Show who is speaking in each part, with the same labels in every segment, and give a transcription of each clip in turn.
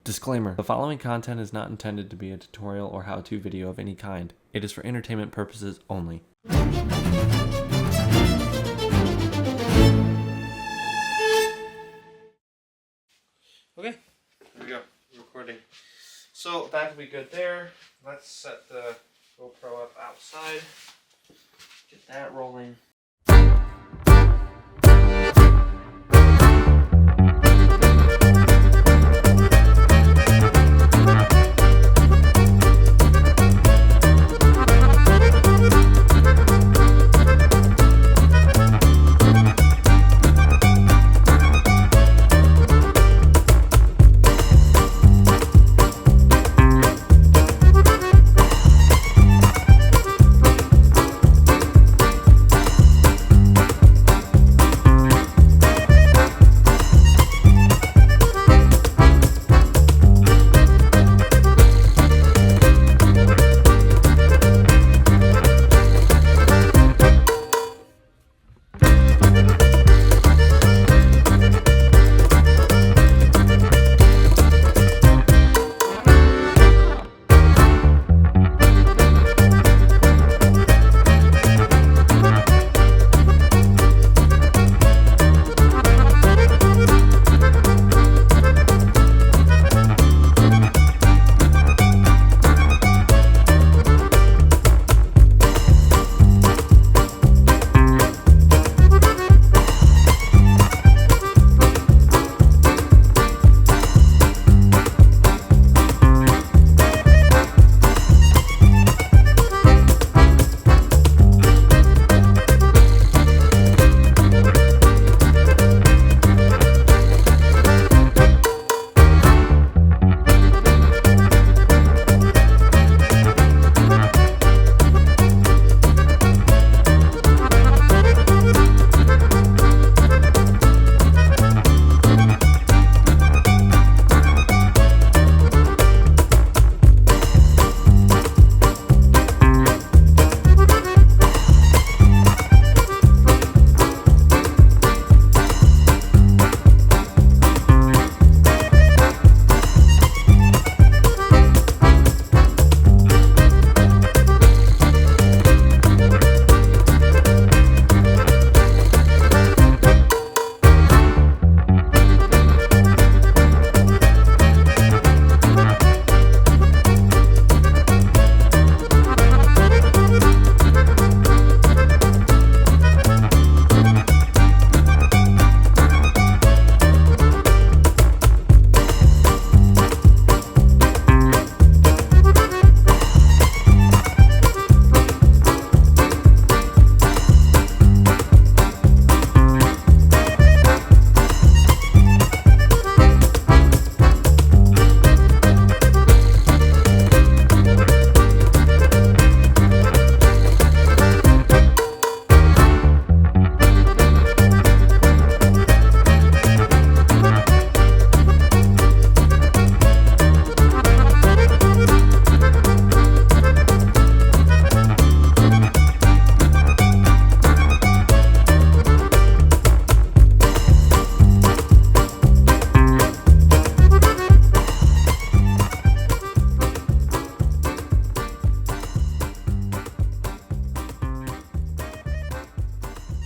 Speaker 1: Disclaimer: the following content is not intended to be a tutorial or how-to video of any kind. It is for entertainment purposes only. Okay, here we go, recording. So that will be good there. Let's set the GoPro up outside. Get that rolling.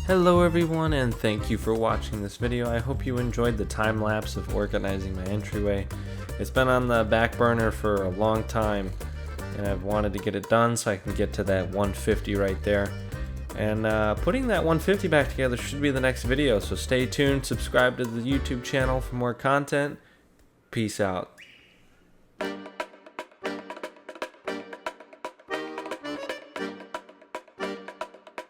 Speaker 1: Hello everyone, and thank you for watching this video. I hope you enjoyed the time lapse of organizing my entryway. It's been on the back burner for a long time, and I've wanted to get it done so I can get to that 150 right there. And putting that 150 back together should be the next video, so stay tuned, subscribe to the YouTube channel for more content. Peace out.